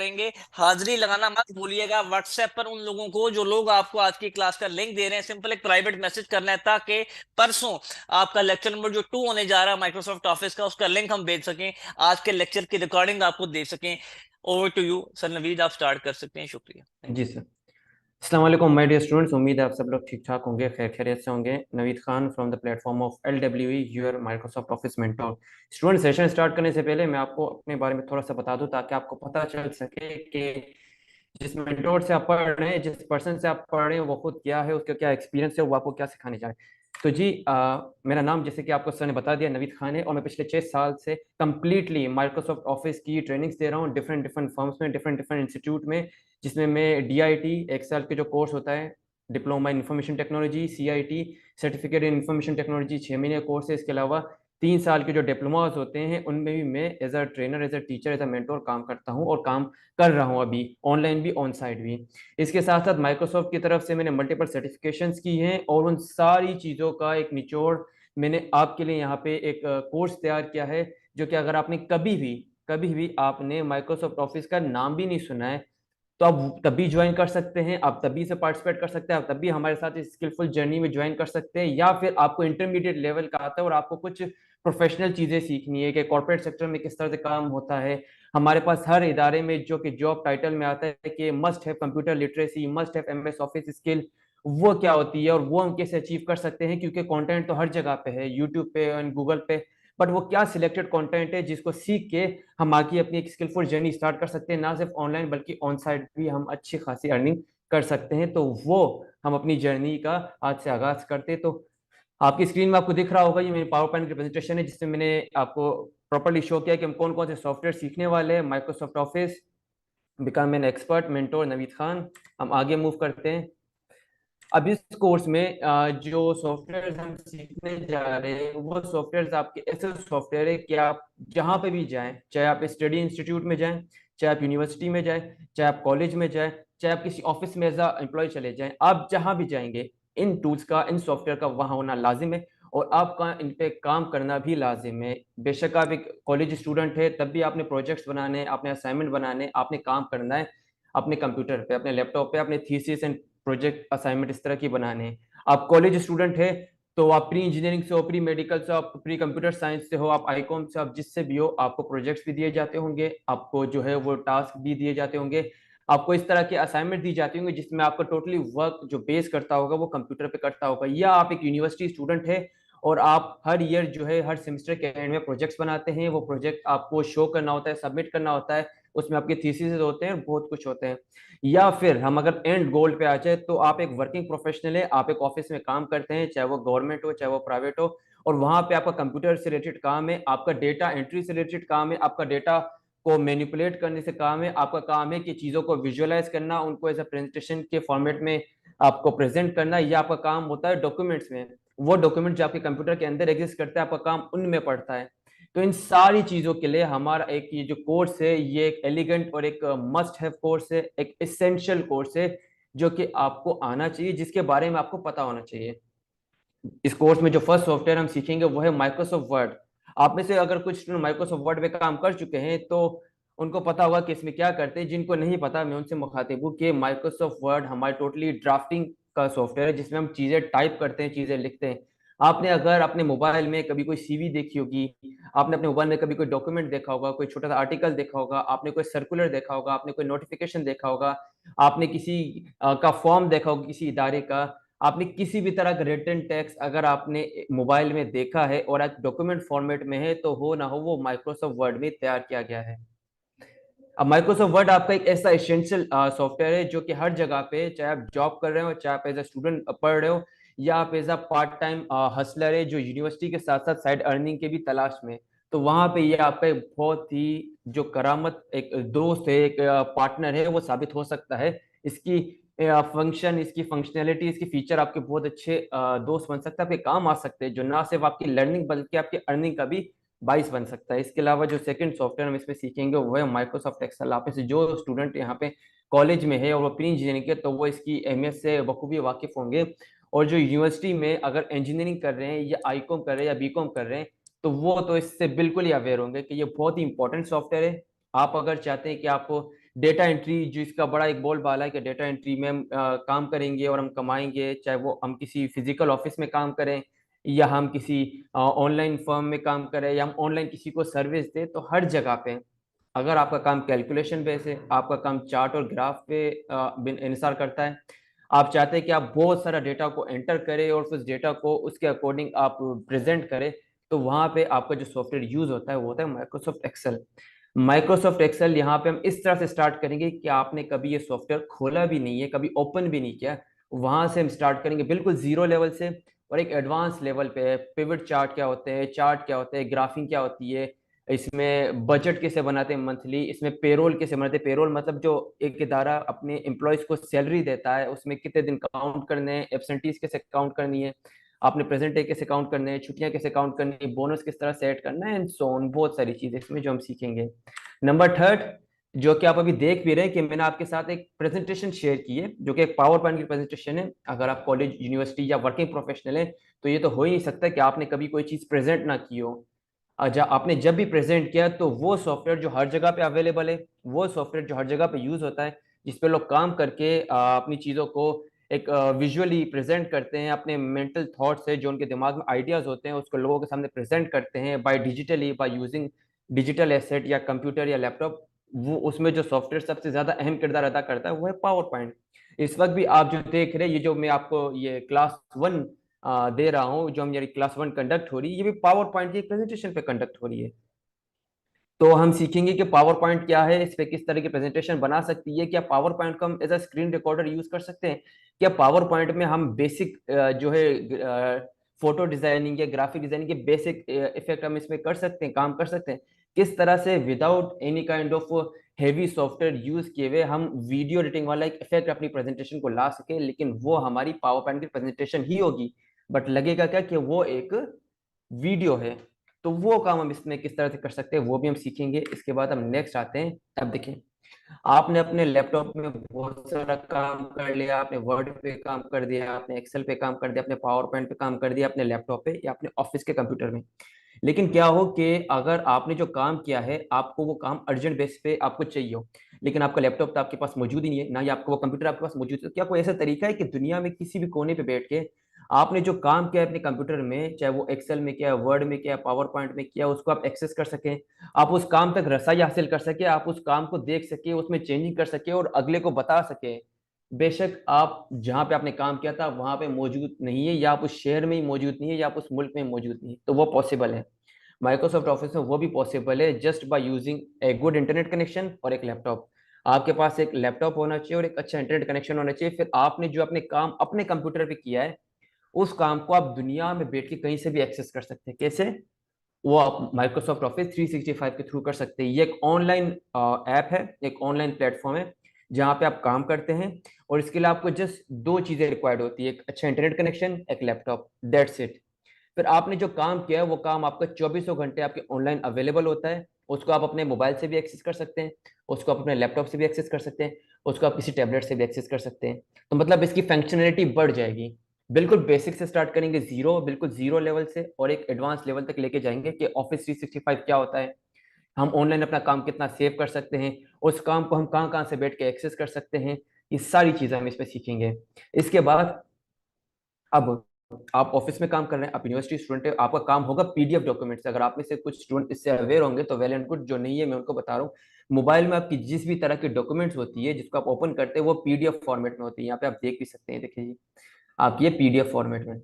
करेंगे। हाजिरी लगाना मत भूलिएगा व्हाट्सएप पर उन लोगों को, जो लोग आपको आज की क्लास का लिंक दे रहे हैं। सिंपल एक प्राइवेट मैसेज करना है ताकि परसों आपका लेक्चर नंबर जो 2 होने जा रहा है माइक्रोसॉफ्ट ऑफिस का, उसका लिंक हम भेज सकें, आज के लेक्चर की रिकॉर्डिंग आपको दे सकें। Over to you sir Naveed, आप स्टार्ट कर सकते हैं। शुक्रिया, थैंक जी यू। सर। अस्सलाम वालेकुम माय डियर स्टूडेंट्स, उम्मीद है आप सब लोग ठीक ठाक होंगे, खैर खैरियत से होंगे। Naveed Khan from the platform of LWE your Microsoft office mentor. Student, session start करने से पहले मैं आपको अपने बारे में थोड़ा सा बता दूं ताकि आपको पता चल सके कि जिस मेंटोर से आप पढ़ रहे हैं, जिस पर्सन से आप पढ़ रहे हैं, वो खुद क्या है, उसका क्या एक्सपीरियंस है, वो आपको क्या सिखाने जा रहे हैं। तो जी मेरा नाम जैसे कि आपको सर ने बता दिया नवीद खान है, और मैं पिछले 6 साल से कंप्लीटली माइक्रोसॉफ्ट ऑफिस की ट्रेनिंग्स दे रहा हूँ डिफरेंट डिफरेंट फर्म्स में, डिफरेंट डिफरेंट इंस्टीट्यूट में, जिसमें मैं DIT 1 साल के जो कोर्स होता है, diploma in information technology, CIT certificate in information technology 6 महीने कोर्स है। इसके अलावा 3 साल के जो डिप्लोमास होते हैं उनमें भी मैं as a trainer, as a teacher, as a mentor काम करता हूँ और काम कर रहा हूँ अभी, ऑनलाइन भी ऑन साइट भी। इसके साथ साथ माइक्रोसॉफ्ट की तरफ से मैंने मल्टीपल सर्टिफिकेशंस की हैं, और उन सारी चीज़ों का एक निचोड़ मैंने आपके लिए यहाँ पे एक कोर्स तैयार किया है, जो कि अगर आपने कभी भी आपने माइक्रोसॉफ्ट ऑफिस का नाम भी नहीं सुना है, तो आप तभी ज्वाइन कर सकते हैं, आप तभी से पार्टिसिपेट कर सकते हैं, आप तभी हमारे साथ इस स्किलफुल जर्नी में ज्वाइन कर सकते हैं। या फिर आपको इंटरमीडिएट लेवल का आता है और आपको कुछ प्रोफेशनल चीजें सीखनी है कि कॉर्पोरेट सेक्टर में किस तरह से काम होता है। हमारे पास हर इदारे में जो कि जॉब टाइटल में आता है कि must have computer literacy, must have MS office skill, वो क्या होती है और वो हम कैसे अचीव कर सकते हैं, क्योंकि कंटेंट तो हर जगह पे है, यूट्यूब पे एंड गूगल पे। बट वो क्या सिलेक्टेड कंटेंट है जिसको सीख के हम आगे अपनी एक स्किलफुल जर्नी स्टार्ट कर सकते हैं, ना सिर्फ ऑनलाइन बल्कि ऑन साइट भी हम अच्छी खासी अर्निंग कर सकते हैं। तो वो हम अपनी जर्नी का आज से आगाज करते हैं। तो आपकी स्क्रीन में आपको दिख रहा होगा, ये मेरी पावर पॉइंट की प्रेजेंटेशन है जिसमें मैंने आपको प्रॉपर्ली शो किया कि हम कौन कौन से सॉफ्टवेयर सीखने वाले हैं। Microsoft office, become an expert mentor Naveed Khan. हम आगे मूव करते हैं। अब इस कोर्स में जो सॉफ्टवेयर हम सीखने जा रहे हैं, वो सॉफ्टवेयर आपके ऐसे सॉफ्टवेयर है कि आप जहाँ पे भी जाएं, चाहे आप स्टडी इंस्टीट्यूट में जाएं, चाहे आप यूनिवर्सिटी में जाएं, चाहे आप कॉलेज में जाएं, चाहे आप किसी ऑफिस में एज अ एम्प्लॉय चले जाएं, आप जहाँ भी जाएंगे इन टूल्स का, इन सॉफ्टवेयर का वहाँ होना लाजिम है, और आपका इन पे काम करना भी लाजिम है। बेशक आप एक कॉलेज स्टूडेंट है, तब भी आपने प्रोजेक्ट्स बनाने हैं, आपने असाइनमेंट बनाने हैं, आपने काम करना है अपने कंप्यूटर पे, अपने लैपटॉप पे, अपने थीसिस एंड प्रोजेक्ट असाइनमेंट इस तरह की बनाने हैं। आप कॉलेज स्टूडेंट है तो आप प्री इंजीनियरिंग से हो, प्री मेडिकल से, आप प्री कंप्यूटर साइंस से हो, आप आईकॉम से, आप जिससे भी हो, आपको प्रोजेक्ट्स भी दिए जाते होंगे, आपको जो है वो टास्क भी दिए जाते होंगे, आपको इस तरह के असाइनमेंट दी जाती होंगे जिसमें आपका टोटली वर्क जो बेस करता होगा वो कंप्यूटर पे करता होगा। या आप एक यूनिवर्सिटी स्टूडेंट है और आप हर ईयर जो है हर सेमेस्टर के एंड में प्रोजेक्ट्स बनाते हैं, वो प्रोजेक्ट आपको शो करना होता है, सबमिट करना होता है, उसमें आपके थीसिस होते हैं, बहुत कुछ होते हैं। या फिर हम अगर एंड गोल पे आ जाए तो आप एक वर्किंग प्रोफेशनल है, आप एक ऑफिस में काम करते हैं, चाहे वो गवर्नमेंट हो चाहे वो प्राइवेट हो, और वहां पे आपका कंप्यूटर से रिलेटेड काम है, आपका डेटा एंट्री से रिलेटेड काम है, आपका डेटा को मैनिपुलेट करने से काम है, आपका काम है कि चीजों को विजुअलाइज करना, उनको एज अ प्रेजेंटेशन के फॉर्मेट में आपको प्रेजेंट करना। या आपका काम होता है डॉक्यूमेंट्स में, वो डॉक्यूमेंट जो आपके कंप्यूटर के अंदर एग्जिस्ट करता है, आपका काम उनमें पड़ता है। तो इन सारी चीजों के लिए हमारा एक ये जो कोर्स है, ये एक एलिगेंट और एक मस्ट हैव कोर्स है, एक एसेंशियल कोर्स है, जो कि आपको आना चाहिए, जिसके बारे में आपको पता होना चाहिए। इस कोर्स में जो फर्स्ट सॉफ्टवेयर हम सीखेंगे वो है माइक्रोसॉफ्ट वर्ड। आप में से अगर कुछ स्टूडेंट माइक्रोसॉफ्ट वर्ड पे काम कर चुके हैं तो उनको पता होगा कि इसमें क्या करते हैं। जिनको नहीं पता, मैं उनसे मुखातिब हूँ कि माइक्रोसॉफ्ट वर्ड हमारी टोटली ड्राफ्टिंग का सॉफ्टवेयर है, जिसमें हम चीजें टाइप करते हैं, चीजें लिखते हैं। आपने अगर अपने मोबाइल में कभी कोई CV देखी होगी, आपने अपने मोबाइल में कभी कोई डॉक्यूमेंट देखा होगा, कोई छोटा सा आर्टिकल देखा होगा, आपने कोई सर्कुलर देखा होगा, आपने कोई नोटिफिकेशन देखा होगा, आपने किसी का फॉर्म देखा होगा किसी इदारे का, आपने किसी भी तरह का रिटन टेक्स्ट अगर आपने मोबाइल में देखा है और आज डॉक्यूमेंट फॉर्मेट में है, तो हो ना हो वो माइक्रोसॉफ्ट वर्ड में तैयार किया गया है। अब माइक्रोसॉफ्ट वर्ड आपका एक ऐसा एसेंशियल सॉफ्टवेयर है जो कि हर जगह पे, चाहे आप जॉब कर रहे हो, चाहे आप एज अ स्टूडेंट पढ़ रहे हो, या आप as a part time hustler है जो यूनिवर्सिटी के साथ साथ साइड अर्निंग के भी तलाश में, तो वहां पे ये आपका एक बहुत ही जो करामत, एक दोस्त है, एक पार्टनर है, वो साबित हो सकता है। इसकी फंक्शन, इसकी फंक्शनैलिटी, इसकी फीचर आपके बहुत अच्छे दोस्त बन सकता है, आपके काम आ सकते हैं, जो ना सिर्फ आपकी लर्निंग बल्कि आपकी अर्निंग का भी बाइस बन सकता है। इसके अलावा जो सेकंड सॉफ्टवेयर हम इसमें सीखेंगे वो है माइक्रोसॉफ्ट एक्सेल। आप में से जो स्टूडेंट यहाँ पे कॉलेज में है और वो प्री इंजीनियरिंग के, तो वो इसकी अहमियत से बखूबी वाकिफ होंगे। और जो यूनिवर्सिटी में अगर इंजीनियरिंग कर रहे हैं, या आईकॉम कर रहे हैं, या बीकॉम कर रहे हैं, तो वो तो इससे बिल्कुल ही अवेयर होंगे कि ये बहुत ही इंपॉर्टेंट सॉफ्टवेयर है। आप अगर चाहते हैं कि आपको डेटा एंट्री जिसका बड़ा एक बोलबाला है कि डेटा एंट्री में हम काम करेंगे और हम कमाएंगे, चाहे वो हम किसी फिजिकल ऑफिस में काम करें या हम किसी ऑनलाइन फर्म में काम करें या हम ऑनलाइन किसी को सर्विस दें, तो हर जगह पे अगर आपका काम कैलकुलेशन बेस है, आपका काम चार्ट और ग्राफ पे इंसार करता है, आप चाहते हैं कि आप बहुत सारा डेटा को एंटर करें और उस डेटा को उसके अकॉर्डिंग आप प्रेजेंट करें, तो वहां पे आपका जो सॉफ्टवेयर यूज होता है वो होता है माइक्रोसॉफ्ट एक्सेल। माइक्रोसॉफ्ट एक्सेल यहाँ पे हम इस तरह से स्टार्ट करेंगे कि आपने कभी ये सॉफ्टवेयर खोला भी नहीं है, कभी ओपन भी नहीं किया, वहां से हम स्टार्ट करेंगे बिल्कुल जीरो लेवल से और एक एडवांस लेवल पे। पिवट चार्ट क्या होते हैं, चार्ट क्या होते हैं, ग्राफिंग क्या होती है, इसमें बजट कैसे बनाते हैं मंथली, इसमें पेरोल कैसे बनाते हैं। पेरोल मतलब जो एक इदारा अपने एम्प्लॉयज को सैलरी देता है, उसमें कितने दिन काउंट करने हैं, एब्सेंटीज कैसे काउंट करनी है, आपने प्रेजेंट डे कैसे काउंट करने हैं, छुट्टियां कैसे काउंट करनी है, बोनस किस तरह सेट करना है, एंड सो ऑन। बहुत सारी चीजें इसमें जो हम सीखेंगे। नंबर थर्ड, जो कि आप अभी देख भी रहे हैं कि मैंने आपके साथ एक प्रेजेंटेशन शेयर की है जो कि एक पावर पॉइंट की प्रेजेंटेशन है। अगर आप कॉलेज, यूनिवर्सिटी या वर्किंग प्रोफेशनल है तो ये तो हो ही नहीं सकता कि आपने कभी कोई चीज प्रेजेंट ना की हो। आपने जब भी प्रेजेंट किया तो वो सॉफ्टवेयर जो हर जगह पे अवेलेबल है, वो सॉफ्टवेयर जो हर जगह पे यूज होता है, जिस पे लोग काम करके अपनी चीजों को एक विजुअली प्रेजेंट करते हैं, अपने मेंटल थॉट से जो उनके दिमाग में आइडियाज होते हैं उसको लोगों के सामने प्रेजेंट करते हैं by digitally, by using digital asset या कंप्यूटर या लैपटॉप। वो उसमें जो सॉफ्टवेयर सबसे ज्यादा अहम किरदार अदा करता है वो है पावर पॉइंट। इस वक्त भी आप जो देख रहे हैं, ये जो मैं आपको ये क्लास 1 दे रहा हूँ, जो मेरी क्लास 1 कंडक्ट हो रही है, ये भी पावर पॉइंट की एक प्रेजेंटेशन पे कंडक्ट हो रही है। तो हम सीखेंगे कि पावर पॉइंट क्या है, इस पे किस तरह की प्रेजेंटेशन बना सकती है, क्या पावर पॉइंट को हम as a screen recorder use कर सकते हैं, क्या पावर पॉइंट में हम बेसिक जो है फोटो डिजाइनिंग या ग्राफिक डिजाइनिंग के बेसिक इफेक्ट हम इसमें कर सकते हैं, काम कर सकते हैं, किस तरह से without any kind of heavy software use किए हुए हम वीडियो एडिटिंग वाला एक इफेक्ट अपनी प्रेजेंटेशन को ला सके, लेकिन वो हमारी पावर पॉइंट की प्रेजेंटेशन ही होगी, बट लगेगा क्या कि वो एक वीडियो है। तो वो काम हम इसमें किस तरह से कर सकते हैं वो भी हम सीखेंगे। इसके बाद हम नेक्स्ट आते हैं। अब देखिए, आपने अपने लैपटॉप में बहुत सारा काम कर लिया, आपने वर्ड पे काम कर दिया, आपने एक्सेल पे काम कर दिया, आपने पावर पॉइंट पे काम कर दिया, अपने लैपटॉप पे या अपने ऑफिस के कंप्यूटर में। लेकिन क्या हो कि अगर आपने जो काम किया है, आपको वो काम अर्जेंट बेस पे आपको चाहिए हो, लेकिन आपका लैपटॉप तो आपके पास मौजूद ही नहीं है, ना ही आपको वो कंप्यूटर आपके पास मौजूद है, तो क्या कोई ऐसा तरीका है कि दुनिया में किसी भी कोने पे बैठ के आपने जो काम किया है अपने कंप्यूटर में, चाहे वो एक्सेल में किया, वर्ड में किया, पावर पॉइंट में किया, उसको आप एक्सेस कर सकें, आप उस काम तक रसाई हासिल कर सके, आप उस काम को देख सके, उसमें चेंजिंग कर सके और अगले को बता सके। बेशक आप जहां पे आपने काम किया था वहां पे मौजूद नहीं है, या आप उस शहर में ही मौजूद नहीं है, या आप उस मुल्क में मौजूद नहीं है, तो वो पॉसिबल है। माइक्रोसॉफ्ट ऑफिस में वो भी पॉसिबल है, just by using a good internet connection और एक लैपटॉप। आपके पास एक लैपटॉप होना चाहिए और एक अच्छा इंटरनेट कनेक्शन होना चाहिए, फिर आपने जो अपने काम अपने कंप्यूटर पे किया है उस काम को आप दुनिया में बैठ के कहीं से भी एक्सेस कर सकते हैं। कैसे? वो आप माइक्रोसॉफ्ट ऑफिस 365 के थ्रू कर सकते हैं। ये एक ऑनलाइन ऐप है, एक ऑनलाइन प्लेटफॉर्म है जहाँ पे आप काम करते हैं, और इसके लिए आपको जस्ट दो चीजें रिक्वायर्ड होती है, एक अच्छा इंटरनेट कनेक्शन, एक लैपटॉप, दैट्स इट। फिर आपने जो काम किया है वो काम आपका चौबीसों घंटे आपके ऑनलाइन अवेलेबल होता है। उसको आप अपने मोबाइल से भी एक्सेस कर सकते हैं, उसको आप अपने लैपटॉप से भी एक्सेस कर सकते हैं, उसको आप किसी टैबलेट से भी एक्सेस कर सकते हैं। तो मतलब इसकी फंक्शनलिटी बढ़ जाएगी। बिल्कुल बेसिक से स्टार्ट करेंगे, जीरो, बिल्कुल जीरो लेवल से, और एक एडवांस लेवल तक लेके जाएंगे कि ऑफिस 365 क्या होता है, हम ऑनलाइन अपना काम कितना सेव कर सकते हैं, उस काम को हम कहाँ कहाँ से बैठ के एक्सेस कर सकते हैं। ये सारी चीजें हम इसमें सीखेंगे। इसके बाद, अब आप ऑफिस में काम कर रहे हैं, आप यूनिवर्सिटी स्टूडेंट है, आपका काम होगा पीडीएफ डॉक्यूमेंट्स। अगर आप में से कुछ स्टूडेंट इससे अवेयर होंगे तो वेल एंड गुड, जो नहीं है मैं उनको बता रहा हूँ। मोबाइल में आपकी जिस भी तरह की डॉक्यूमेंट्स होती है जिसको आप ओपन करते हैं वो पीडीएफ फॉर्मेट में होती है। यहाँ पे आप देख भी सकते हैं, देखिए जी, आप ये पीडीएफ फॉर्मेट में।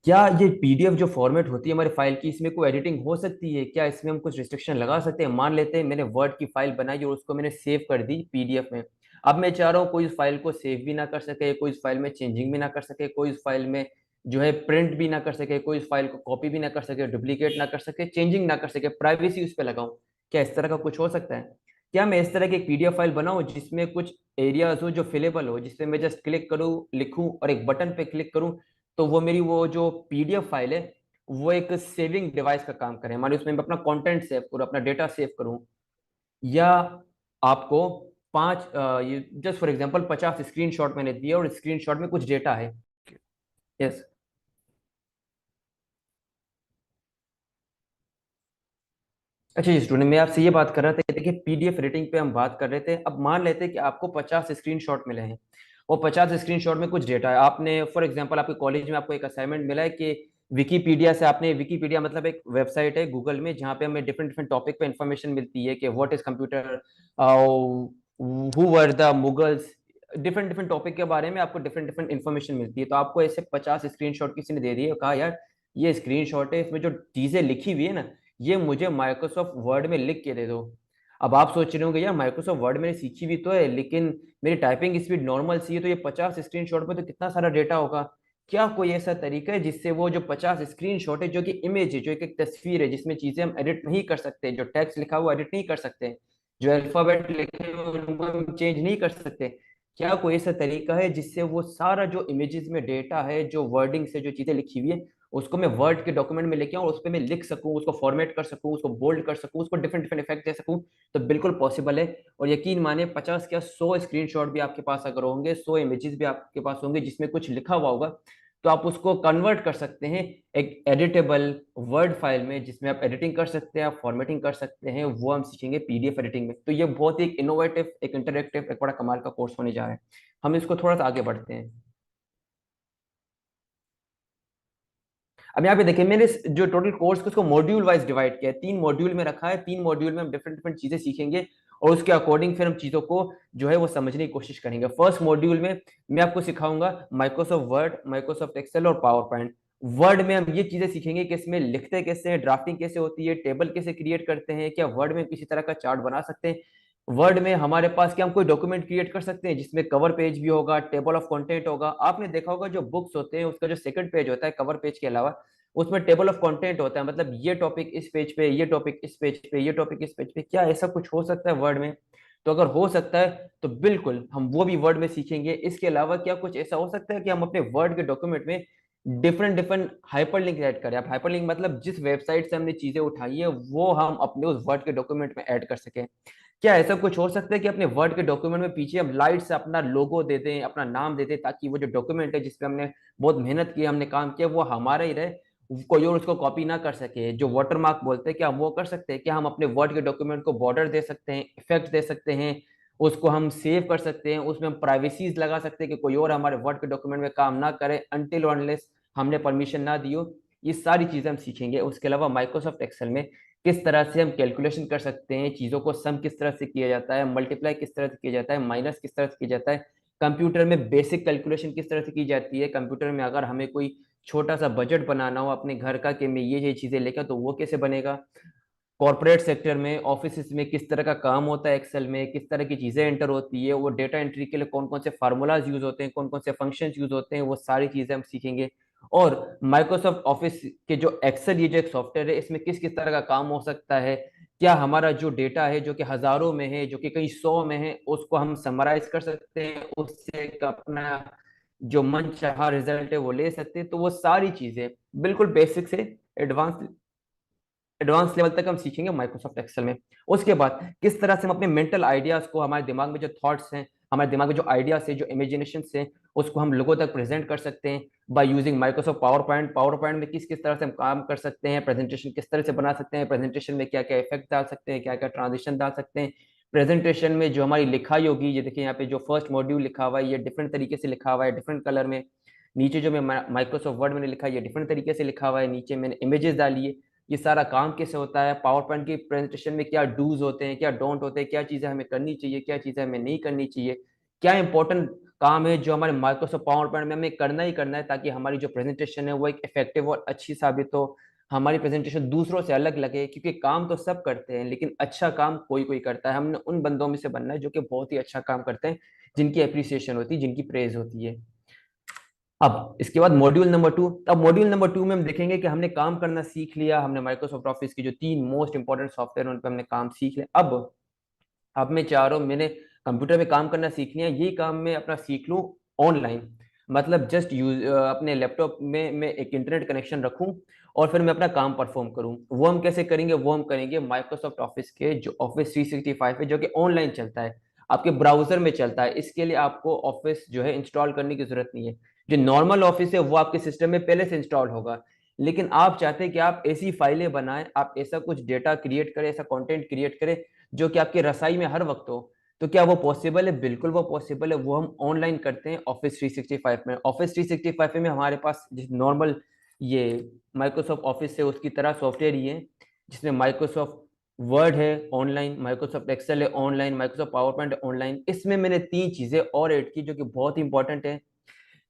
क्या ये पीडीएफ जो फॉर्मेट होती है हमारी फाइल की, इसमें कोई एडिटिंग हो सकती है क्या? इसमें हम कुछ रिस्ट्रिक्शन लगा सकते हैं? मान लेते हैं मैंने वर्ड की फाइल बनाई और उसको मैंने सेव कर दी पीडीएफ में। अब मैं चाह रहा हूँ कोई उस फाइल को सेव भी ना कर सके, कोई उस फाइल में चेंजिंग भी ना कर सके, कोई उस फाइल में जो है प्रिंट भी ना कर सके, कोई उस फाइल को कॉपी भी ना कर सके, डुप्लीकेट ना कर सके, चेंजिंग ना कर सके, प्राइवेसी उस पर लगाऊं। क्या इस तरह का कुछ हो सकता है? क्या मैं इस तरह की एक पीडीएफ फाइल बनाऊं जिसमें कुछ एरियाज हो जो फिलेबल हो, जिसपे मैं जस्ट क्लिक करूं, लिखूं और एक बटन पे क्लिक करूं, तो वो मेरी वो जो पीडीएफ फाइल है वो एक सेविंग डिवाइस का काम करे, मान लो उसमें मैं अपना कंटेंट सेव करूँ, अपना डेटा सेव करूँ, या आपको ये जस्ट फॉर एग्जांपल 50 स्क्रीनशॉट मैंने दिया और स्क्रीनशॉट में कुछ डेटा है। यस। अच्छा जी स्टूडेंट, मैं आपसे ये बात कर रहा था कि देखिए पीडीएफ रेटिंग पे हम बात कर रहे थे। अब मान लेते हैं कि आपको 50 स्क्रीनशॉट मिले हैं और 50 स्क्रीनशॉट में कुछ डेटा है। आपने फॉर एग्जांपल आपके कॉलेज में आपको एक असाइनमेंट मिला है कि विकीपीडिया से आपने, विकीपीडिया मतलब एक वेबसाइट है गूगल में जहाँ पे हमें डिफरेंट डिफरेंट टॉपिक पे इंफॉर्मेशन मिलती है कि what is computer, who were the Mughals, different different topic के बारे में आपको डिफरेंट डिफरेंट इन्फॉर्मेशन मिलती है। तो आपको ऐसे 50 स्क्रीनशॉट किसी ने दे दिए और कहा यार ये स्क्रीनशॉट है, इसमें जो चीजें लिखी हुई है ना ये मुझे माइक्रोसॉफ्ट वर्ड में लिख के दे दो। अब आप सोच रहे होंगे यार माइक्रोसॉफ्ट वर्ड मैंने सीखी भी तो है लेकिन मेरी टाइपिंग स्पीड नॉर्मल सी है, तो ये 50 स्क्रीनशॉट में तो कितना सारा डेटा होगा। क्या कोई ऐसा तरीका है जिससे वो जो 50 स्क्रीनशॉट है, जो कि इमेज है, जो एक तस्वीर है जिसमें चीजें हम एडिट नहीं कर सकते, जो टेक्स्ट लिखा हुआ एडिट नहीं कर सकते, जो अल्फाबेट लिखे हुए उनको हम चेंज नहीं कर सकते, क्या कोई ऐसा तरीका है जिससे वो सारा जो इमेजेस में डेटा है, जो वर्डिंग से जो चीजें लिखी हुई है, उसको मैं वर्ड के डॉक्यूमेंट में लेके आऊँ और उस पर मैं लिख सकूँ, उसको फॉर्मेट कर सकूँ, उसको बोल्ड कर सकूँ, उसको डिफरेंट डिफरेंट इफेक्ट दे सकूँ? तो बिल्कुल पॉसिबल है। और यकीन माने 50 क्या 100 स्क्रीनशॉट भी आपके पास अगर होंगे, 100 इमेजेस भी आपके पास होंगे जिसमें कुछ लिखा हुआ होगा, तो आप उसको कन्वर्ट कर सकते हैं एक एडिटेबल वर्ड फाइल में जिसमें आप एडिटिंग कर सकते हैं, आप फॉर्मेटिंग कर सकते हैं। वो हम सीखेंगे पीडीएफ एडिटिंग में। तो ये बहुत ही एक इनोवेटिव, एक इंटरेक्टिव, एक बड़ा कमाल का कोर्स होने जा रहा है। हम इसको थोड़ा सा आगे बढ़ते हैं। अब यहाँ पे देखिए मैंने जो टोटल कोर्स को उसको मॉड्यूल वाइज डिवाइड किया है, 3 मॉड्यूल में रखा है। 3 मॉड्यूल में हम डिफरेंट डिफरेंट चीजें सीखेंगे और उसके अकॉर्डिंग फिर हम चीजों को जो है वो समझने की कोशिश करेंगे। फर्स्ट मॉड्यूल में मैं आपको सिखाऊंगा माइक्रोसॉफ्ट वर्ड, माइक्रोसॉफ्ट एक्सेल और पावर पॉइंट। वर्ड में हम ये चीजें सीखेंगे कि इसमें लिखते कैसे हैं, ड्राफ्टिंग कैसे होती है, टेबल कैसे क्रिएट करते हैं, क्या वर्ड में किसी तरह का चार्ट बना सकते हैं, वर्ड में हमारे पास क्या हम कोई डॉक्यूमेंट क्रिएट कर सकते हैं जिसमें कवर पेज भी होगा, टेबल ऑफ कंटेंट होगा। आपने देखा होगा जो बुक्स होते हैं उसका जो सेकंड पेज होता है कवर पेज के अलावा, उसमें टेबल ऑफ कंटेंट होता है, मतलब ये टॉपिक इस पेज पे, ये टॉपिक इस पेज पे, ये टॉपिक इस पेज पे। क्या ऐसा कुछ हो सकता है वर्ड में? तो अगर हो सकता है तो बिल्कुल हम वो भी वर्ड में सीखेंगे। इसके अलावा क्या कुछ ऐसा हो सकता है कि हम अपने वर्ड के डॉक्यूमेंट में डिफरेंट डिफरेंट हाइपरलिंक ऐड करें? आप हाइपरलिंक मतलब जिस वेबसाइट से हमने चीजें उठाई है वो हम अपने उस वर्ड के डॉक्यूमेंट में ऐड कर सकें। क्या ऐसा कुछ हो सकता है कि अपने वर्ड के डॉक्यूमेंट में पीछे हम लाइट से अपना लोगो दे दें, अपना नाम दे दें, ताकि वो जो डॉक्यूमेंट है जिसपे हमने बहुत मेहनत की, हमने काम किया, वो हमारा ही रहे, कोई और उसको कॉपी ना कर सके? जो वाटरमार्क बोलते हैं क्या हम वो कर सकते हैं? क्या हम अपने वर्ड के डॉक्यूमेंट को बॉर्डर दे सकते हैं, इफेक्ट दे सकते हैं, उसको हम सेव कर सकते हैं, उसमें हम प्राइवेसीज लगा सकते हैं कि कोई और हमारे वर्ड के डॉक्यूमेंट में काम ना करे अनटिल अनलेस हमने परमिशन ना दी हो? ये सारी चीजें हम सीखेंगे। उसके अलावा माइक्रोसॉफ्ट एक्सेल में किस तरह से हम कैलकुलेशन कर सकते हैं, चीज़ों को सम किस तरह से किया जाता है, मल्टीप्लाई किस तरह से किया जाता है, माइनस किस तरह से किया जाता है, कंप्यूटर में बेसिक कैलकुलेशन किस तरह से की जाती है, कंप्यूटर में अगर हमें कोई छोटा सा बजट बनाना हो अपने घर का कि मैं ये चीज़ें लेकर, तो वो कैसे बनेगा, कॉर्पोरेट सेक्टर में ऑफिस में किस तरह का काम होता है, एक्सेल में किस तरह की चीज़ें एंटर होती है, वो डेटा एंट्री के लिए कौन कौन से फार्मूलाज यूज होते हैं, कौन कौन से फंक्शन यूज होते हैं, वो सारी चीज़ें हम सीखेंगे। और माइक्रोसॉफ्ट ऑफिस के जो एक्सेल, ये जो एक सॉफ्टवेयर है, इसमें किस किस तरह का काम हो सकता है, क्या हमारा जो डेटा है जो कि हजारों में है, जो कि कई सौ में है, उसको हम समराइज कर सकते हैं, उससे एक अपना जो मन चाहा रिजल्ट है वो ले सकते हैं। तो वो सारी चीज़ें बिल्कुल बेसिक से एडवांस एडवांस लेवल तक हम सीखेंगे माइक्रोसॉफ्ट एक्सेल में। उसके बाद किस तरह से हम अपने मेंटल आइडियाज को, हमारे दिमाग में जो थॉट्स हैं, हमारे दिमाग में जो आइडियाज है, जो इमेजिनेशन है, उसको हम लोगों तक प्रेजेंट कर सकते हैं by using Microsoft power point. Power point में किस किस तरह से हम काम कर सकते हैं, प्रेजेंटेशन किस तरह से बना सकते हैं, प्रेजेंटेशन में क्या क्या इफेक्ट डाल सकते हैं, क्या क्या ट्रांजिशन डाल सकते हैं, प्रेजेंटेशन में जो हमारी लिखाई होगी, ये देखिए यहाँ पे जो फर्स्ट मॉड्यूल लिखा हुआ है ये डिफरेंट तरीके से लिखा हुआ है, डिफरेंट कलर में। नीचे जो मैं माइक्रोसॉफ्ट वर्ड मैंने लिखा है ये डिफरेंट तरीके से लिखा हुआ है, नीचे मैंने इमेजेस डाली है। ये सारा काम कैसे होता है, पावर पॉइंट की प्रेजेंटेशन में क्या डूज होते हैं, क्या डोंट होते हैं, क्या चीज़ें हमें करनी चाहिए, क्या चीज़ें हमें नहीं करनी चाहिए, क्या इंपॉर्टेंट काम है जो हमारे माइक्रोसॉफ्ट पावर पॉइंट में हमें करना ही करना है ताकि हमारी जो प्रेजेंटेशन है वो एक इफेक्टिव और अच्छी साबित हो, हमारी प्रेजेंटेशन दूसरों से अलग लगे। क्योंकि काम तो सब करते हैं लेकिन अच्छा काम कोई कोई करता है। हमने उन बंदों में से बनना है जो कि बहुत ही अच्छा काम करते हैं, जिनकी अप्रिसिएशन होती है, जिनकी प्रेज होती है। अब इसके बाद मॉड्यूल नंबर 2। अब मॉड्यूल नंबर 2 में हम देखेंगे कि हमने काम करना सीख लिया, हमने माइक्रोसॉफ्ट ऑफिस की जो 3 मोस्ट इंपॉर्टेंट सॉफ्टवेयर उन पर हमने काम सीख लिया। अब मैं चाह रहा हूँ, मैंने कंप्यूटर में काम करना सीख लिया, यही काम मैं अपना सीख लूँ ऑनलाइन। मतलब जस्ट यूज अपने लैपटॉप में मैं एक इंटरनेट कनेक्शन रखूँ और फिर मैं अपना काम परफॉर्म करूँ। वो हम कैसे करेंगे? वो हम करेंगे माइक्रोसॉफ्ट ऑफिस के जो ऑफिस 365 है, जो कि ऑनलाइन चलता है, आपके ब्राउजर में चलता है। इसके लिए आपको ऑफिस जो है इंस्टॉल करने की जरूरत नहीं है। जो नॉर्मल ऑफिस है वो आपके सिस्टम में पहले से इंस्टॉल होगा। लेकिन आप चाहते हैं कि आप ऐसी फाइलें बनाएं, आप ऐसा कुछ डेटा क्रिएट करें, ऐसा कंटेंट क्रिएट करें जो कि आपके रसाई में हर वक्त हो। तो क्या वो पॉसिबल है? बिल्कुल वो पॉसिबल है। वो हम ऑनलाइन करते हैं ऑफिस 365 में। ऑफिस 365 में हमारे पास जिस नॉर्मल ये माइक्रोसॉफ्ट ऑफिस है उसकी तरह सॉफ्टवेयर ही है, जिसमें माइक्रोसॉफ्ट वर्ड है ऑनलाइन, माइक्रोसॉफ्ट एक्सेल है ऑनलाइन, माइक्रोसॉफ्ट पावर पॉइंट है ऑनलाइन। इसमें मैंने 3 चीजें और ऐड की जो कि बहुत इंपॉर्टेंट है।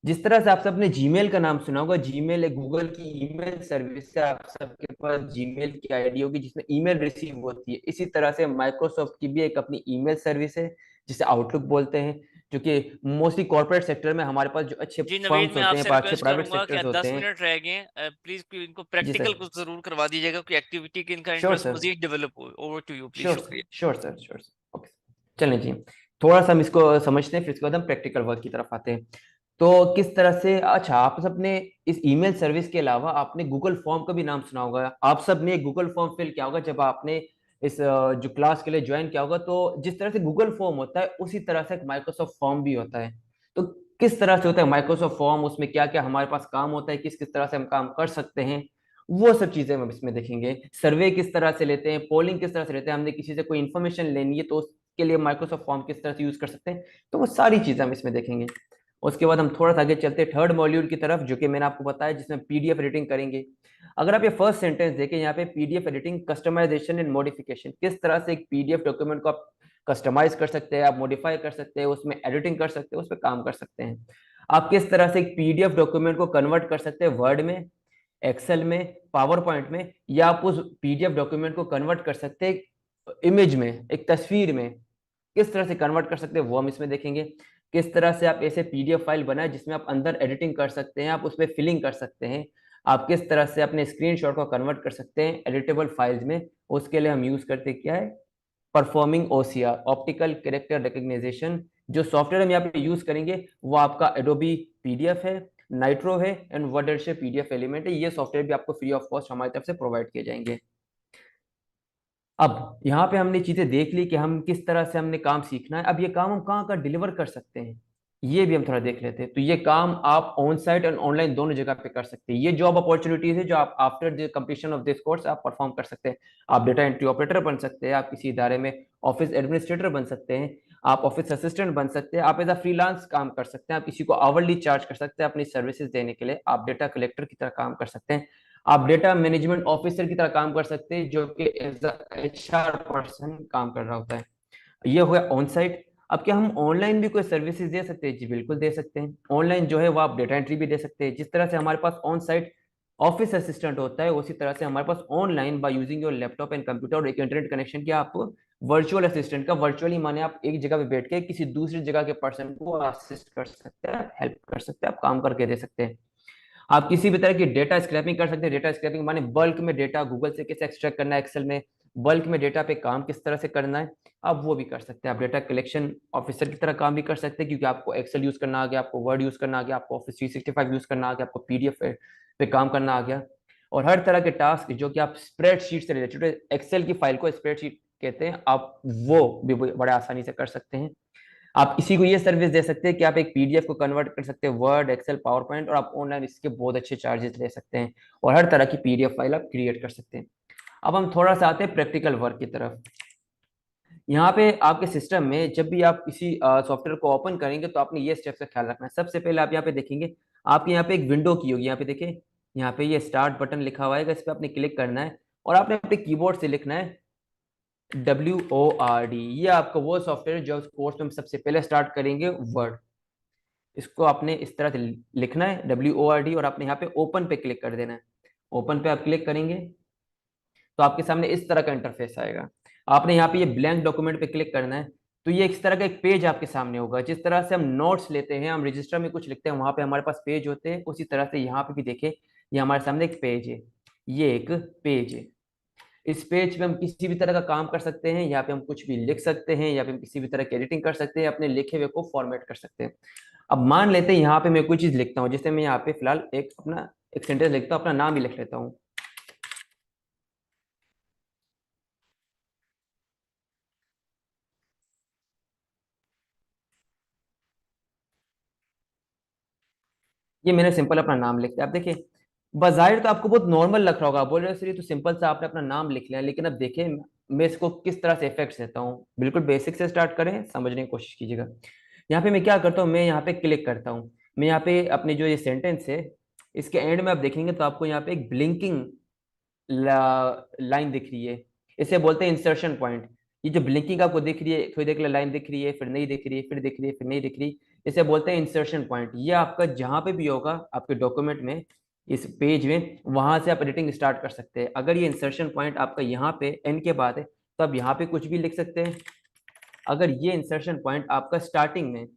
जिस तरह से आप सबने जीमेल का नाम सुना होगा, जीमेल एक गूगल की ईमेल सर्विस है, आप सबके पास जीमेल की आईडी होगी जिसमें ईमेल रिसीव होती है। इसी तरह से माइक्रोसॉफ्ट की भी एक अपनी ईमेल सर्विस है जिसे आउटलुक बोलते हैं, जो कि मोस्टली कॉर्पोरेट सेक्टर में हमारे पास जो अच्छे जी नवीद, फर्म्स मैं होते हैं, आपसे अच्छे रिक्वेस्ट प्राइवेट करूंगा कि सेक्टर्स होते 10 हैं। मिनट रह गए हैं, प्लीज इनको जी प्रैक्टिकल सर। कुछ जरूर करवा दीजिएगा कि एक्टिविटी की इनका श्योर इंटरेस्ट सर। मजीद डेवलप हो। Over to you please, sure sir. शुक्रिया। Sure sir. Sure sir. Okay. चलें जी, थोड़ा सा हम इसको समझते हैं, फिर इसके बाद हम प्रैक्टिकल वर्क की तरफ आते हैं। तो किस तरह से, अच्छा आप सबने इस ईमेल सर्विस के अलावा आपने गूगल फॉर्म का भी नाम सुना होगा। आप सबने गूगल फॉर्म फिल किया होगा जब आपने इस जो क्लास के लिए ज्वाइन किया होगा। तो जिस तरह से गूगल फॉर्म होता है उसी तरह से एक माइक्रोसॉफ्ट फॉर्म भी होता है। तो किस तरह से होता है माइक्रोसॉफ्ट फॉर्म, उसमें क्या क्या हमारे पास काम होता है, किस किस तरह से हम काम कर सकते हैं, वो सब चीजें हम इसमें देखेंगे। सर्वे किस तरह से लेते हैं, पोलिंग किस तरह से लेते हैं, हमने किसी से कोई इन्फॉर्मेशन लेनी है तो उसके लिए माइक्रोसॉफ्ट फॉर्म किस तरह से यूज कर सकते हैं। तो वो सारी चीजें हम इसमें देखेंगे। उसके बाद हम थोड़ा सा आगे चलते हैं थर्ड मॉड्यूल की तरफ, जो कि मैंने आपको बताया जिसमें पीडीएफ एडिटिंग करेंगे। अगर आप ये फर्स्ट सेंटेंस देखें यहाँ पे, PDF editing customisation and modification, किस तरह से एक पीडीएफ डॉक्यूमेंट को आप कस्टमाइज कर सकते हैं, आप मॉडिफाई कर सकते हैं, उसमें एडिटिंग कर सकते हैं, उस पर काम कर सकते हैं। आप किस तरह से एक पीडीएफ डॉक्यूमेंट को कन्वर्ट कर सकते हैं वर्ड में, एक्सेल में, पावर पॉइंट में, या आप उस पीडीएफ डॉक्यूमेंट को कन्वर्ट कर सकते हैं इमेज में, एक तस्वीर में, किस तरह से कन्वर्ट कर सकते हैं वो हम इसमें देखेंगे। किस तरह से आप ऐसे पीडीएफ फाइल बनाए जिसमें आप अंदर एडिटिंग कर सकते हैं, आप उसमें फिलिंग कर सकते हैं। आप किस तरह से अपने स्क्रीनशॉट को कन्वर्ट कर सकते हैं एडिटेबल फाइल्स में। उसके लिए हम यूज करते क्या है, performing OCR, optical character recognition. जो सॉफ्टवेयर हम यहाँ पे यूज करेंगे वो आपका एडोबी पीडीएफ है, नाइट्रो है एंड वर्डर्शे पीडीएफ एलिमेंट है। ये सॉफ्टवेयर भी आपको फ्री ऑफ कॉस्ट हमारी तरफ से प्रोवाइड किए जाएंगे। अब यहाँ पे हमने चीजें देख ली कि हम किस तरह से हमने काम सीखना है। अब ये काम हम कहाँ कहाँ डिलीवर कर सकते हैं ये भी हम थोड़ा देख लेते हैं। तो ये काम आप ऑन साइट एंड ऑनलाइन दोनों जगह पे कर सकते हैं। ये जॉब अपॉर्चुनिटीज है जो आप after the completion of this course आप परफॉर्म कर सकते हैं। आप डेटा एंट्री ऑपरेटर बन सकते हैं, आप किसी इदारे में ऑफिस एडमिनिस्ट्रेटर बन सकते हैं, आप ऑफिस असिस्टेंट बन सकते हैं, आप एज अ फ्रीलांस काम कर सकते हैं, आप किसी को आवरली चार्ज कर सकते हैं अपनी सर्विसेज देने के लिए, आप डेटा कलेक्टर की तरह काम कर सकते हैं, आप डेटा मैनेजमेंट ऑफिसर की तरह काम कर सकते हैं जो कि एज एचआर पर्सन काम कर रहा होता है। ये हुआ ऑन साइट। अब क्या हम ऑनलाइन भी कोई सर्विसेज दे सकते हैं? जी बिल्कुल दे सकते हैं। ऑनलाइन जो है वो आप डेटा एंट्री भी दे सकते हैं। जिस तरह से हमारे पास ऑन साइट ऑफिस असिस्टेंट होता है उसी तरह से हमारे पास online by using your laptop and computer और एक इंटरनेट कनेक्शन किया आप वर्चुअल असिस्टेंट का, वर्चुअली माने आप एक जगह पे बैठ के किसी दूसरी जगह के पर्सन को असिस्ट कर सकते हैं, हेल्प कर सकते हैं, आप काम करके दे सकते हैं। आप किसी भी तरह की डेटा स्क्रैपिंग कर सकते हैं। डेटा स्क्रैपिंग माने बल्क में डेटा गूगल से कैसे एक्सट्रैक्ट करना है एक्सेल में, बल्क में डेटा पे काम किस तरह से करना है, आप वो भी कर सकते हैं। आप डेटा कलेक्शन ऑफिसर की तरह काम भी कर सकते हैं क्योंकि आपको एक्सेल यूज करना आ गया, आपको वर्ड यूज करना आ गया, आपको ऑफिस 365 यूज करना आ गया, आपको पीडीएफ पे काम करना आ गया। और हर तरह के टास्क जो कि आप स्प्रेडशीट से रिलेटेड, एक्सेल की फाइल को स्प्रेडशीट कहते हैं, आप वो भी बड़े आसानी से कर सकते हैं। आप किसी को ये सर्विस दे सकते हैं कि आप एक पीडीएफ को कन्वर्ट कर सकते हैं वर्ड, एक्सेल, पावर पॉइंट, और आप ऑनलाइन इसके बहुत अच्छे चार्जेस ले सकते हैं और हर तरह की पीडीएफ फाइल आप क्रिएट कर सकते हैं। अब हम थोड़ा सा आते हैं प्रैक्टिकल वर्क की तरफ। यहाँ पे आपके सिस्टम में जब भी आप किसी सॉफ्टवेयर को ओपन करेंगे तो आपने ये स्टेप का ख्याल रखना है। सबसे पहले आप यहाँ पे देखेंगे, आपके यहाँ पे एक विंडो की होगी, यहाँ पे देखिए, यहाँ पे ये स्टार्ट बटन लिखा हुआ है, इस पर आपने क्लिक करना है और आपने अपने कीबोर्ड से लिखना है WORD। ये आपका वो सॉफ्टवेयर जो उस कोर्स में हम सबसे पहले स्टार्ट करेंगे, वर्ड। इसको आपने इस तरह से लिखना है WORD और आपने यहाँ पे ओपन पे क्लिक कर देना है। ओपन पे आप क्लिक करेंगे तो आपके सामने इस तरह का इंटरफेस आएगा। आपने यहाँ पे ये ब्लैंक डॉक्यूमेंट पे क्लिक करना है तो ये इस तरह का एक पेज आपके सामने होगा। जिस तरह से हम नोट्स लेते हैं, हम रजिस्टर में कुछ लिखते हैं, वहां पे हमारे पास पेज होते हैं, उसी तरह से यहाँ पे भी देखें, ये हमारे सामने एक पेज है, ये एक पेज है। इस पेज पे हम किसी भी तरह का काम कर सकते हैं, यहाँ पे हम कुछ भी लिख सकते हैं, यहाँ पे हम किसी भी तरह की एडिटिंग कर सकते हैं, अपने लिखे हुए को फॉर्मेट कर सकते हैं। अब मान लेते हैं यहाँ पे मैं कोई चीज लिखता हूँ, जैसे मैं यहाँ पे फिलहाल एक सेंटेंस लिखता हूँ, अपना नाम ही लिख लेता हूँ। ये मैंने सिंपल अपना नाम लिख दिया। अब देखिए बाजाहिर तो आपको बहुत नॉर्मल लग रहा होगा, बोल रहे हो सर ये तो सिंपल सा आपने अपना नाम लिख लिया, लेकिन अब देखिए मैं इसको किस तरह से इफेक्ट्स देता हूँ। बिल्कुल बेसिक से स्टार्ट करें, समझने की कोशिश कीजिएगा। यहाँ पे मैं क्या करता हूँ, मैं यहाँ पे क्लिक करता हूँ। मैं यहाँ पे अपनी जो ये सेंटेंस है, इसके एंड में आप देखेंगे तो आपको यहाँ पे एक ब्लिंकिंग लाइन दिख रही है। इसे बोलते हैं इंसर्शन पॉइंट। ये जो ब्लिंकिंग आपको दिख रही है, थोड़ी देर के लिए लाइन दिख रही है, फिर नहीं दिख रही है, फिर दिख रही है, फिर नहीं दिख रही, इसे बोलते हैं इंसर्शन पॉइंट। ये आपका जहां पे भी होगा आपके डॉक्यूमेंट में, इस पेज में, वहां से आप एडिटिंग स्टार्ट कर सकते हैं। अगर ये इंसर्शन पॉइंट आपका यहाँ पे एन के बाद है तो आप यहाँ पे कुछ भी लिख सकते हैं। अगर ये इंसर्शन पॉइंट आपका स्टार्टिंग में,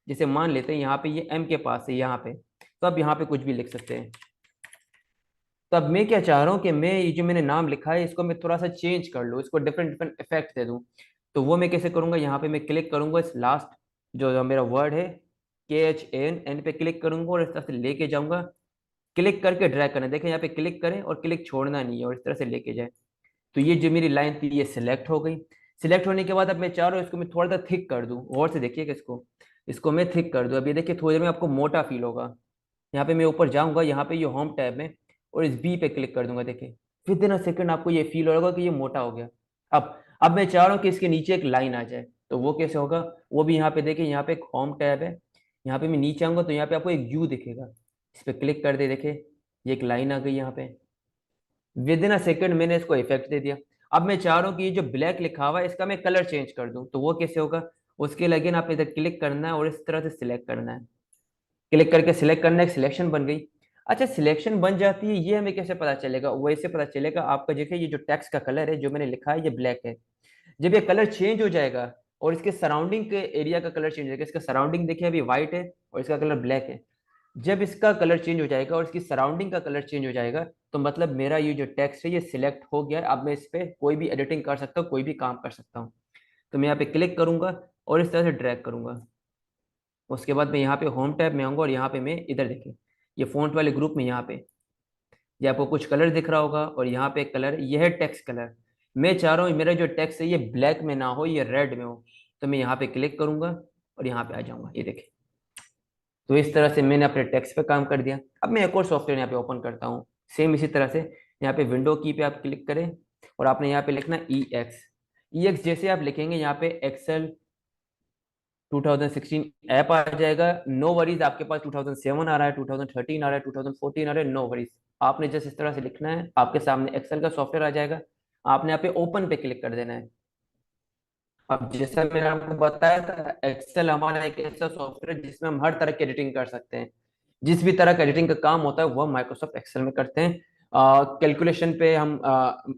जैसे मान लेते हैं यहाँ पे ये एम के पास है यहाँ पे, तो आप यहाँ पे कुछ भी लिख सकते हैं। तो अब मैं क्या चाह रहा हूँ कि मैं ये जो मैंने नाम लिखा है इसको मैं थोड़ा सा चेंज कर लूँ, इसको डिफरेंट डिफरेंट इफेक्ट दे दूँ। तो वो मैं कैसे करूँगा, यहाँ पे मैं क्लिक करूँगा इस लास्ट जो मेरा वर्ड है KHAN पे क्लिक करूंगा और इस तरह से लेके जाऊंगा। क्लिक करके ड्रैग करना, देखें यहाँ पे क्लिक करें और क्लिक छोड़ना नहीं है, और इस तरह से लेके जाए। तो ये जो मेरी लाइन थी ये सिलेक्ट हो गई। सिलेक्ट होने के बाद अब मैं चाह रहा हूँ इसको मैं थोड़ा सा थिक कर दूँ, और से देखिएगा इसको, इसको मैं थिक कर दूँ। अब ये देखिए थोड़ी देर में आपको मोटा फील होगा। यहाँ पे मैं ऊपर जाऊंगा, यहाँ पे ये होम टैब में, और इस बी पे क्लिक कर दूंगा। देखिए विद इन अ सेकंड आपको ये फील होगा कि ये मोटा हो गया। अब मैं चाह रहा हूँ कि इसके नीचे एक लाइन आ जाए, तो वो कैसे होगा, वो भी यहाँ पे देखिए, यहाँ पे एक होम टैब है, यहाँ पे मैं नीचे आऊंगा तो यहाँ पे आपको एक व्यू दिखेगा, इस पे क्लिक कर दे, देखिए ये एक लाइन आ गई यहाँ पे। विद इन अ सेकंड मैंने इसको इफेक्ट दे दिया। अब मैं चाह रहा हूँ कि ये जो ब्लैक लिखा हुआ है इसका मैं कलर चेंज कर दूं, तो वो कैसे होगा, उसके लिए अगेन आप इधर क्लिक करना है और इस तरह से सिलेक्ट करना है। क्लिक करके सिलेक्ट करना है, सिलेक्शन बन गई। अच्छा सिलेक्शन बन जाती है, ये हमें कैसे पता चलेगा, वैसे पता चलेगा आपका देखिए ये जो टेक्स्ट का कलर है जो मैंने लिखा है ये ब्लैक है। जब ये कलर चेंज हो जाएगा और इसके सराउंडिंग के एरिया का कलर चेंज हो जाएगा, इसका सराउंडिंग देखिए अभी व्हाइट है और इसका कलर ब्लैक है, जब इसका कलर चेंज हो जाएगा और इसकी सराउंडिंग का कलर चेंज हो जाएगा तो मतलब मेरा ये जो टेक्स्ट है ये सिलेक्ट हो गया है। अब मैं इस पर कोई भी एडिटिंग कर सकता हूँ, कोई भी काम कर सकता हूँ। तो मैं यहाँ पे क्लिक करूंगा और इस तरह से ड्रैग करूंगा। उसके बाद मैं यहाँ पे होम टैब में आऊंगा और यहाँ पे मैं इधर देखिए ये फ़ॉन्ट वाले ग्रुप में यहाँ पे ये आपको कुछ कलर दिख रहा होगा, और यहाँ पे कलर ये है टेक्स्ट कलर। मैं चाह रहा हूँ मेरा जो टेक्स्ट है ये ब्लैक में ना हो, ये रेड में हो। तो मैं यहाँ पे क्लिक करूंगा और यहाँ पे आ जाऊंगा, ये देखिए। तो इस तरह से मैंने अपने टेक्स्ट पे काम कर दिया। अब मैं एक और सॉफ्टवेयर यहाँ पे ओपन करता हूँ, सेम इसी तरह से। यहाँ पे विंडो की पे आप क्लिक करें और आपने यहाँ पे लिखना EX जैसे आप लिखेंगे यहाँ पे एक्सेल 2016 ऐप आ जाएगा। नो वरीज, आपके पास 2007 आ रहा है, 2013 आ रहा है, 2014 आ रहा है, नो वरीज। आपने जस्ट इस तरह से लिखना है, आपके सामने एक्सेल का सॉफ्टवेयर आ जाएगा। आपने यहाँ पे ओपन पे क्लिक कर देना है। अब जैसा मैंने आपको बताया था, एक्सेल हमारा एक ऐसा सॉफ्टवेयर है जिसमें हम हर तरह की एडिटिंग कर सकते हैं। जिस भी तरह का एडिटिंग का काम होता है वो माइक्रोसॉफ्ट एक्सेल में करते हैं। कैलकुलेशन पे हम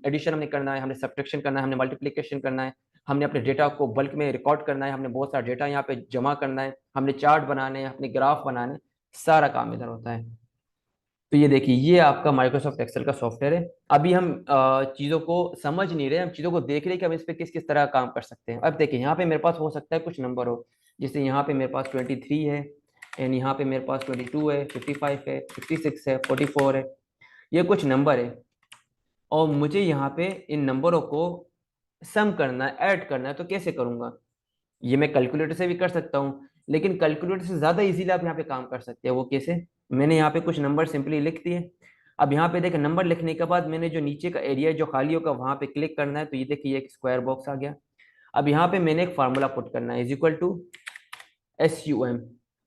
एडिशन हमने करना है, हमने सब्ट्रैक्शन करना है, हमने मल्टीप्लिकेशन करना है, हमने अपने डेटा को बल्क में रिकॉर्ड करना है, हमने बहुत सारा डेटा यहाँ पे जमा करना है, हमने चार्ट बनाने हैं, अपने ग्राफ बनाने हैं, सारा काम इधर होता है। तो ये देखिए ये आपका माइक्रोसॉफ्ट एक्सेल का सॉफ्टवेयर है। अभी हम चीज़ों को समझ नहीं रहे, हम चीज़ों को देख रहे हैं कि हम इस पे किस किस तरह काम कर सकते हैं। अब देखिए यहाँ पे मेरे पास हो सकता है कुछ नंबर हो, जैसे यहाँ पे मेरे पास 23 है, एंड यहाँ पे मेरे पास 22 है, 55 है, 56 है, 44 है, ये कुछ नंबर है। और मुझे यहाँ पे इन नंबरों को सम करना है, ऐड करना है, तो कैसे करूँगा, ये मैं कैलकुलेटर से भी कर सकता हूँ, लेकिन कैलकुलेटर से ज़्यादा इजीली आप यहाँ पे काम कर सकते हैं। वो कैसे, मैंने यहाँ पे कुछ नंबर सिंपली लिख दिए। अब यहाँ पे देखिए नंबर लिखने के बाद मैंने जो नीचे का एरिया जो खाली होगा वहाँ पे क्लिक करना है, तो ये देखिए एक स्क्वायर बॉक्स आ गया। अब यहाँ पे मैंने एक फार्मूला पुट करना है, SUM।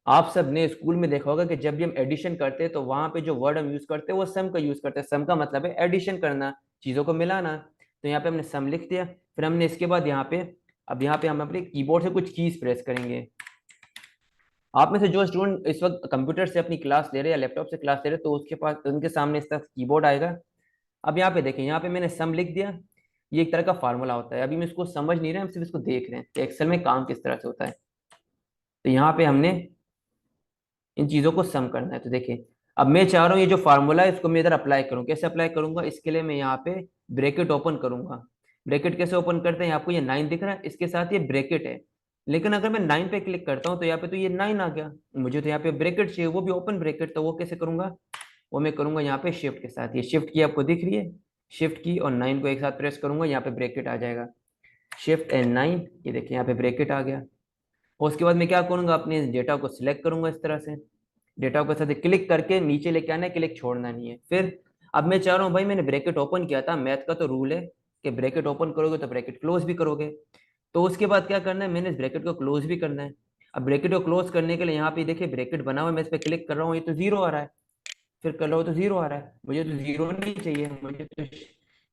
आप सब ने स्कूल में देखा होगा कि जब भी हम एडिशन करते हैं तो वहाँ पे जो वर्ड हम यूज करते हैं वो सम का यूज करते हैं। सम का मतलब है एडिशन करना, चीज़ों को मिलाना। तो यहाँ पे हमने सम लिख दिया, फिर हमने इसके बाद यहाँ पे, अब यहाँ पे हम अपने कीबोर्ड से कुछ कीज प्रेस करेंगे। आप में से जो स्टूडेंट इस वक्त कंप्यूटर से अपनी क्लास ले रहे हैं या लैपटॉप से क्लास ले रहे हैं, तो उसके पास उनके सामने इस तरह कीबोर्ड आएगा। अब यहाँ पे देखें, यहाँ पे मैंने सम लिख दिया। ये एक तरह का फार्मूला होता है, अभी मैं इसको समझ नहीं रहे, हम सिर्फ इसको देख रहे हैं कि एक्सेल में काम किस तरह से होता है। तो यहाँ पे हमने इन चीज़ों को सम करना है। तो देखिए अब मैं चाह रहा हूँ ये जो फार्मूला है इसको मैं इधर अप्लाई करूँ, कैसे अप्लाई करूंगा, इसके लिए मैं यहाँ पे ब्रैकेट ओपन करूंगा। ब्रैकेट कैसे ओपन करते हैं, आपको ये 9 दिख रहा है, इसके साथ ये ब्रैकेट है। लेकिन अगर मैं 9 पे क्लिक करता हूँ तो यहाँ पे तो ये 9 आ गया, मुझे तो यहाँ पे ब्रैकेट चाहिए, वो भी ओपन ब्रैकेट। तो वो कैसे करूंगा, वो मैं करूंगा यहाँ पे शिफ्ट के साथ, ये शिफ्ट की आपको दिख रही है, शिफ्ट की और 9 को एक साथ प्रेस करूंगा, यहाँ पे ब्रैकेट आ जाएगा। शिफ्ट एंड 9, ये देखिए यहाँ पे ब्रैकेट आ गया। और उसके बाद मैं क्या करूंगा, अपने डेटा को सिलेक्ट करूंगा इस तरह से, डेटा को साथ क्लिक करके नीचे लेके आना है, क्लिक छोड़ना नहीं है। फिर अब मैं चाह रहा हूँ भाई, मैंने ब्रैकेट ओपन किया था, मैथ का तो रूल है कि ब्रैकेट ओपन करोगे तो ब्रैकेट क्लोज भी करोगे। तो उसके बाद क्या करना है, मैंने इस ब्रैकेट को क्लोज भी करना है। अब ब्रैकेट को क्लोज करने के लिए यहाँ पे देखिए ब्रैकेट बना हुआ है, मैं इस पर क्लिक कर रहा हूँ, ये तो जीरो आ रहा है। फिर कर लो तो जीरो आ रहा है, मुझे तो जीरो नहीं चाहिए, मुझे तो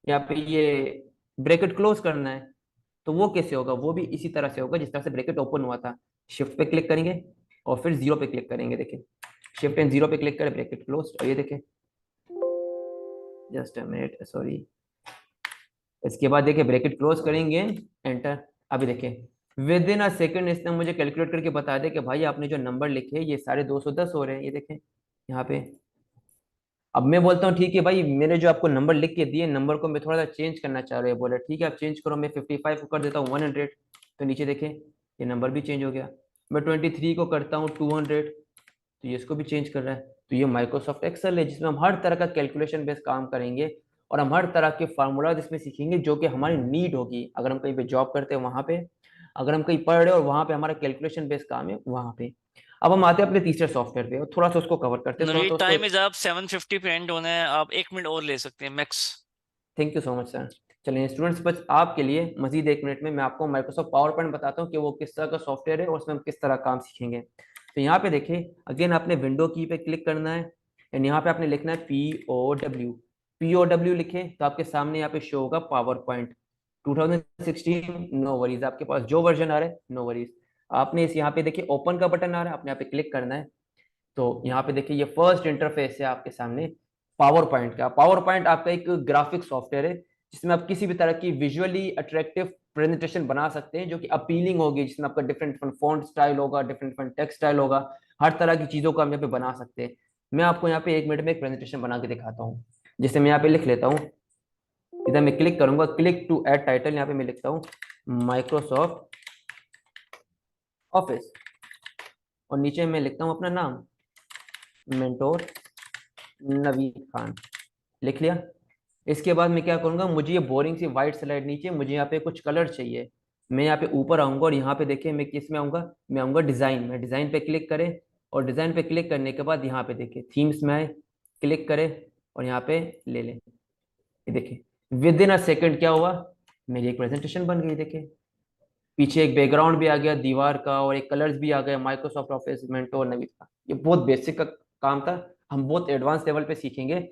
यहाँ पे ये ब्रैकेट क्लोज करना है। तो वो कैसे होगा, वो भी इसी तरह से होगा जिस तरह से ब्रैकेट ओपन हुआ था। शिफ्ट पे क्लिक करेंगे और फिर जीरो पे क्लिक करेंगे, देखिए शिफ्ट एंड जीरो पे क्लिक करें, ब्रैकेट क्लोज, और ये देखिए, जस्ट अ मिनट सॉरी। इसके बाद देखिए ब्रैकेट क्लोज करेंगे, एंटर। अभी देखिए विद इन अ सेकेंड इसने मुझे कैलकुलेट करके बता दिया कि भाई आपने जो नंबर लिखे ये साढ़े 210 हो रहे हैं, ये देखें यहाँ पे। अब मैं बोलता हूँ ठीक है भाई, मैंने जो आपको नंबर लिख के दिए, नंबर को मैं थोड़ा सा चेंज करना चाह रहा हूँ। बोले ठीक है आप चेंज करो, मैं 55 को कर देता हूँ 100। तो नीचे देखें ये नंबर भी चेंज हो गया। मैं 23 को करता हूँ 200, तो ये इसको भी चेंज कर रहा है। तो ये माइक्रोसॉफ्ट एक्सेल है जिसमें हम हर तरह का कैलकुलेशन बेस्ड काम करेंगे, और हम हर तरह के फार्मूला इसमें सीखेंगे जो कि हमारी नीड होगी अगर हम कहीं पे जॉब करते हैं वहां पे, अगर हम कहीं पढ़ रहे हैं और वहां पे हमारा कैलकुलेशन बेस्ड काम है वहां पे। अब हम आते हैं अपने तीसरे सॉफ्टवेयर पे और थोड़ा सा उसको कवर करते हैं, थोड़ा नवीद सा उसको। टाइम इज आप 7:50 पे एंड होना है, आप 1 मिनट और ले सकते हैं max. Thank you so much sir. चलिए स्टूडेंट्स, बस आपके लिए मजीद 1 मिनट में मैं आपको माइक्रोसॉफ्ट पावर पॉइंट बताता हूँ कि वो किस तरह का सॉफ्टवेयर है और उसमें हम किस तरह काम सीखेंगे। तो यहाँ पे देखिए अगेन आपने विंडो की पे क्लिक करना है, एंड यहाँ पे आपने लिखना है POW। POW लिखें तो आपके सामने यहाँ पे शो होगा पावर पॉइंट 2016। नो वरीज, आपके पास जो वर्जन आ रहा है नो वरीज। आपने इस यहाँ पे देखिए ओपन का बटन आ रहा है, आपने यहाँ पे क्लिक करना है। तो यहाँ पे देखिए ये फर्स्ट इंटरफेस है आपके सामने पावर पॉइंट का। पावर पॉइंट आपका एक ग्राफिक सॉफ्टवेयर है जिसमें आप किसी भी तरह की विजुअली अट्रैक्टिव प्रेजेंटेशन बना सकते हैं जो कि अपीलिंग होगी, जिसमें आपका डिफरेंट डिफरेंट फॉन्ट स्टाइल होगा, डिफरेंट डिफरेंट टेक्स्ट स्टाइल होगा, हर तरह की चीजों को हम यहाँ पे बना सकते हैं। मैं आपको यहाँ पे 1 मिनट में एक प्रेजेंटेशन बना के दिखाता हूँ। जैसे मैं यहाँ पे लिख लेता हूँ, इधर मैं क्लिक करूंगा, क्लिक टू ऐड टाइटल, यहाँ पे मैं लिखता हूँ माइक्रोसॉफ्ट ऑफिस, और नीचे मैं लिखता हूँ अपना नाम, मेंटोर नवीद खान, लिख लिया। इसके बाद मैं क्या करूंगा, मुझे ये बोरिंग सी व्हाइट स्लाइड नीचे, मुझे यहाँ पे कुछ कलर चाहिए। मैं यहाँ पे ऊपर आऊंगा और यहाँ पे देखिए मैं किस में आऊंगा, मैं आऊंगा डिजाइन में। डिजाइन पे क्लिक करें, और डिजाइन पे क्लिक करने के बाद यहाँ पे देखिए थीम्स में आए, क्लिक करें और यहाँ पे ले लें। ये देखिए विद इन अ सेकेंड क्या हुआ, मेरी एक प्रेजेंटेशन बन गई। देखिए पीछे एक बैकग्राउंड भी आ गया दीवार का, और एक कलर्स भी आ गया माइक्रोसॉफ्ट ऑफिस मेंटोर नवीद का। ये बहुत बेसिक का काम था, हम बहुत एडवांस लेवल पे सीखेंगे